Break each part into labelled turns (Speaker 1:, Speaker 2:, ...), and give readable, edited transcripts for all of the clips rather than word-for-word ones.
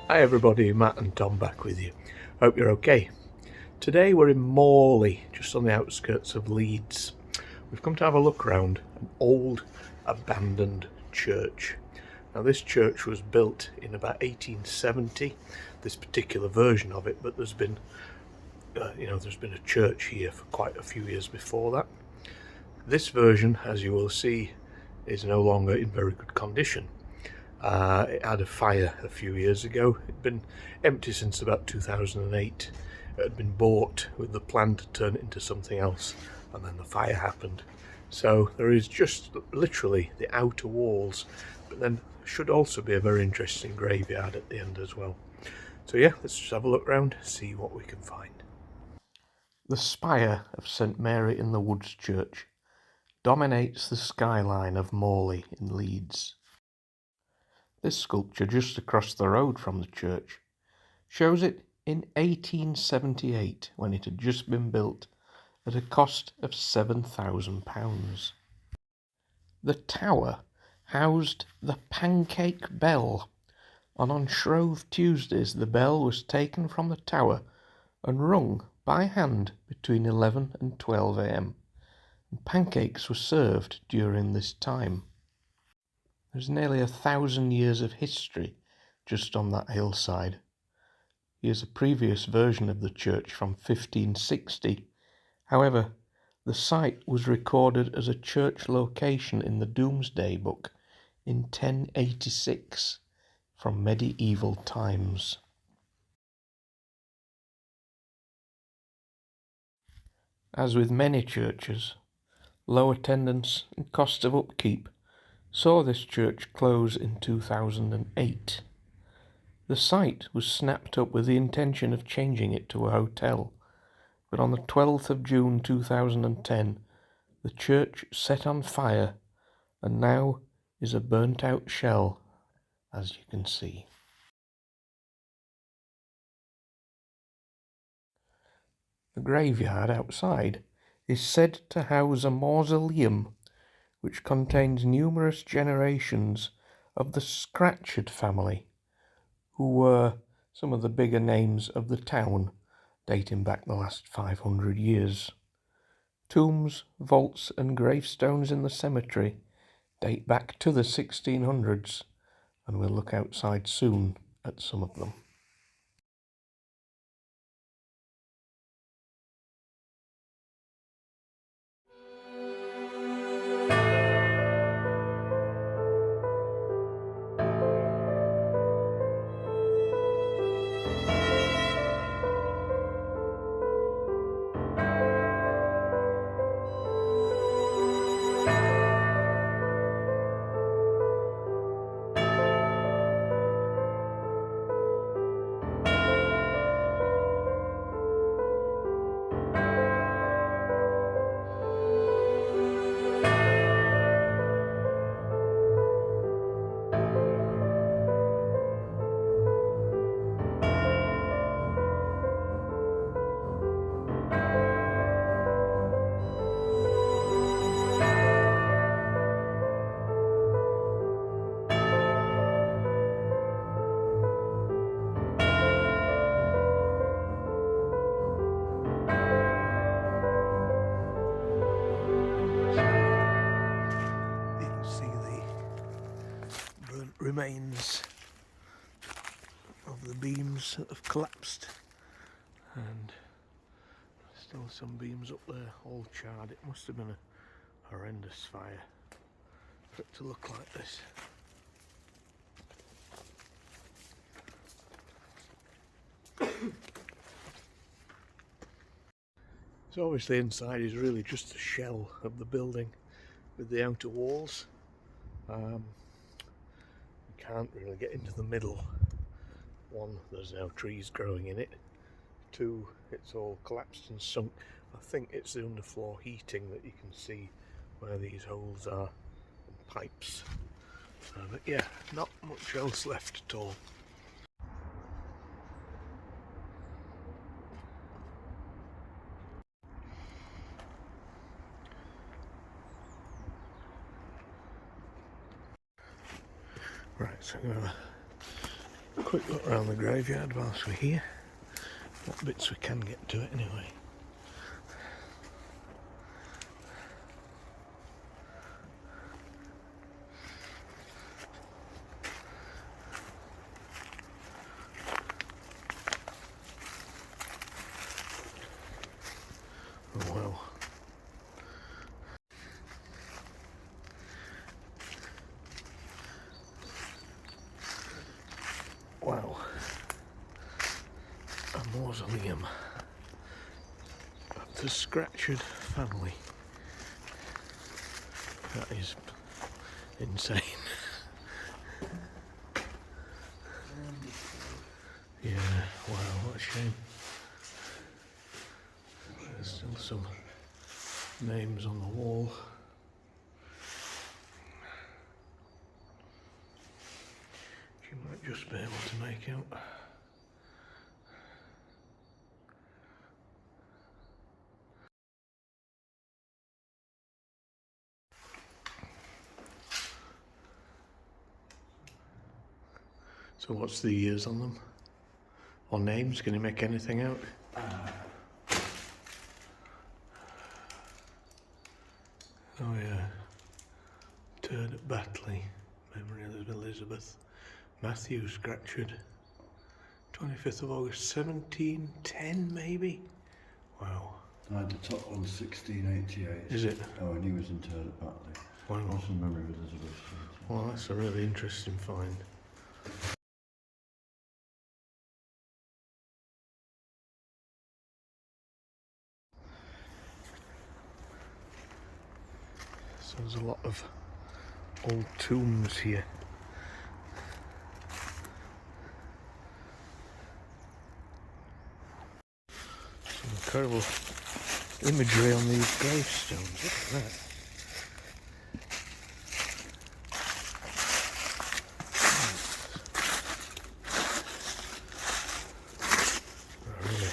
Speaker 1: Hi everybody, Matt and Tom back with you. Hope you're okay. Today we're in Morley, just on the outskirts of Leeds. We've come to have a look around an old abandoned church. Now this church was built in about 1870, this particular version of it, but there's been a church here for quite a few years before that. This version, as you will see, is no longer in very good condition. It had a fire a few years ago. It'd been empty since about 2008. It had been bought with the plan to turn it into something else, and then the fire happened. So there is just literally the outer walls, but then should also be a very interesting graveyard at the end as well. So yeah, let's just have a look around, see what we can find. The spire of St Mary in the Woods Church dominates the skyline of Morley in Leeds. This sculpture just across the road from the church shows it in 1878 when it had just been built at a cost of £7,000. The tower housed the Pancake Bell, and on Shrove Tuesdays the bell was taken from the tower and rung by hand between 11 and 12 a.m. and pancakes were served during this time. There's nearly 1,000 years of history just on that hillside. Here's a previous version of the church from 1560. However, the site was recorded as a church location in the Domesday Book in 1086 from medieval times. As with many churches, low attendance and cost of upkeep saw this church close in 2008. The site was snapped up with the intention of changing it to a hotel, but on the 12th of June 2010, the church set on fire and now is a burnt-out shell, as you can see. The graveyard outside is said to house a mausoleum which contains numerous generations of the Scratchard family, who were some of the bigger names of the town, dating back the last 500 years. Tombs, vaults and gravestones in the cemetery date back to the 1600s, and we'll look outside soon at some of them. Remains of the beams that have collapsed, and still some beams up there all charred. It must have been a horrendous fire for it to look like this. So obviously inside is really just a shell of the building with the outer walls. Can't really get into the middle. One, there's now trees growing in it. Two, it's all collapsed and sunk. I think it's the underfloor heating that you can see where these holes are, and pipes. But yeah, not much else left at all. Right, so I'm going to Quick look around the graveyard whilst we're here. What bits we can get to it anyway. Oh well. Wow. A mausoleum of the Scratchard family. That is insane. Yeah, wow, what a shame. There's still some names on the wall. You might just be able to make out. So what's the years on them? Or names? Can you make anything out? Oh yeah. Turd at Batley. Memory of Elizabeth. Matthew Scratchard. 25th of August 1710 maybe? Wow.
Speaker 2: The top one's 1688.
Speaker 1: Is it?
Speaker 2: Oh, and he was interred at Batley.
Speaker 1: Wow.
Speaker 2: Also memory of Elizabeth.
Speaker 1: Well, that's a really interesting find. So there's a lot of old tombs here. Some incredible imagery on these gravestones. Look at that. Really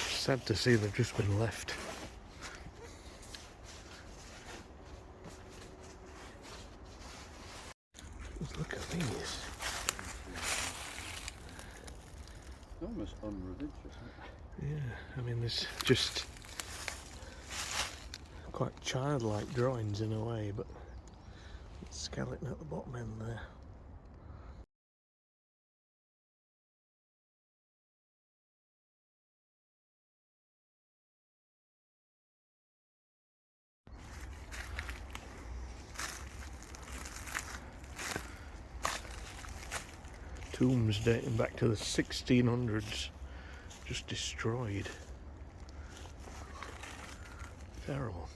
Speaker 1: sad to see they've just been left. Just look at these.
Speaker 2: Almost unreligious, isn't it?
Speaker 1: Yeah, I mean there's just quite childlike drawings in a way, but skeleton at the bottom end there. Tombs dating back to the 1600s, just destroyed. Terrible.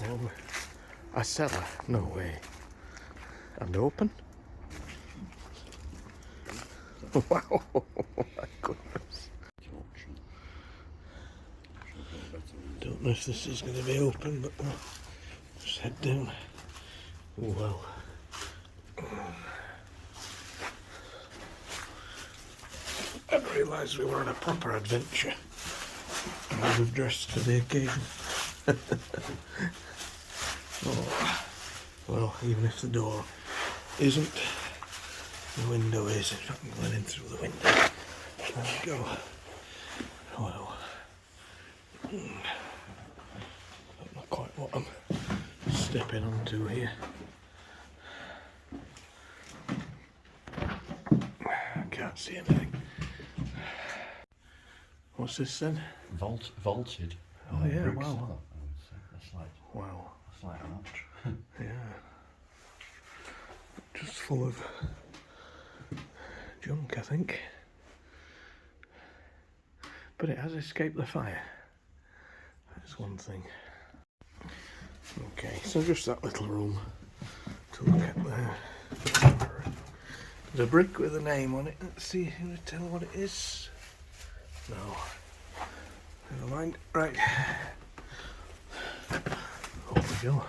Speaker 1: Oh, a cellar? No way. And open? Wow, my goodness. Don't know if this is going to be open, but we'll just head down. Oh well. I didn't realise we were on a proper adventure. We've dressed for the occasion. Oh, well, even if the door isn't, the window is. If I can get in through the window. There we go. Well, don't know quite what I'm stepping onto here. I can't see anything. What's this then?
Speaker 2: Vaulted.
Speaker 1: Oh yeah,
Speaker 2: brick
Speaker 1: wow.
Speaker 2: cellar, I would say.
Speaker 1: Wow.
Speaker 2: That's like an arch.
Speaker 1: Yeah. Just full of junk, I think. But it has escaped the fire. That's one thing. Okay, so just that little room to look at there. There's a brick with a name on it. Let's see, who to tell what it is. No. Never mind. Right. Off we go.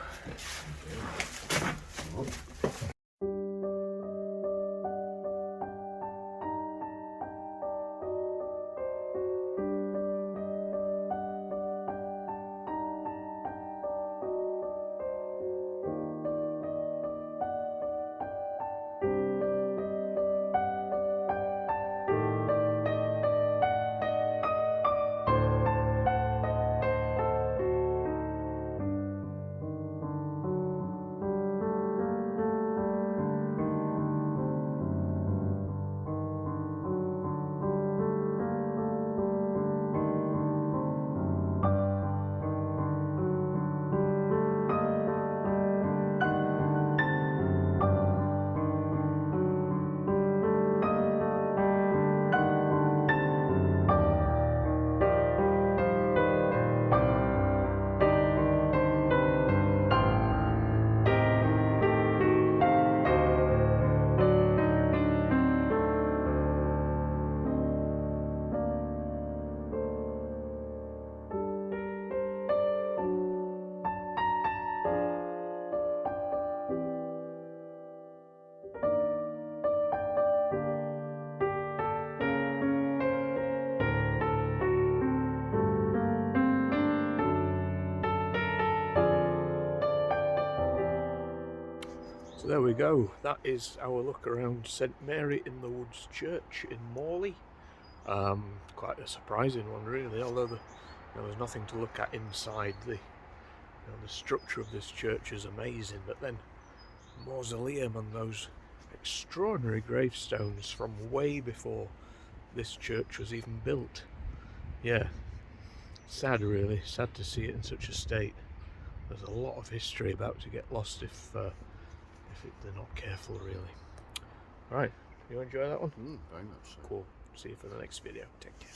Speaker 1: there we go. That is our look around St Mary in the Woods Church in Morley. Quite a surprising one, really. Although there's nothing to look at inside. The structure of this church is amazing, but then mausoleum and those extraordinary gravestones from way before this church was even built. Yeah, sad, really. Sad to see it in such a state. There's a lot of history about to get lost if they're not careful, really. Right, you enjoy that one?
Speaker 2: Very much so.
Speaker 1: Cool. See you for the next video. Take care.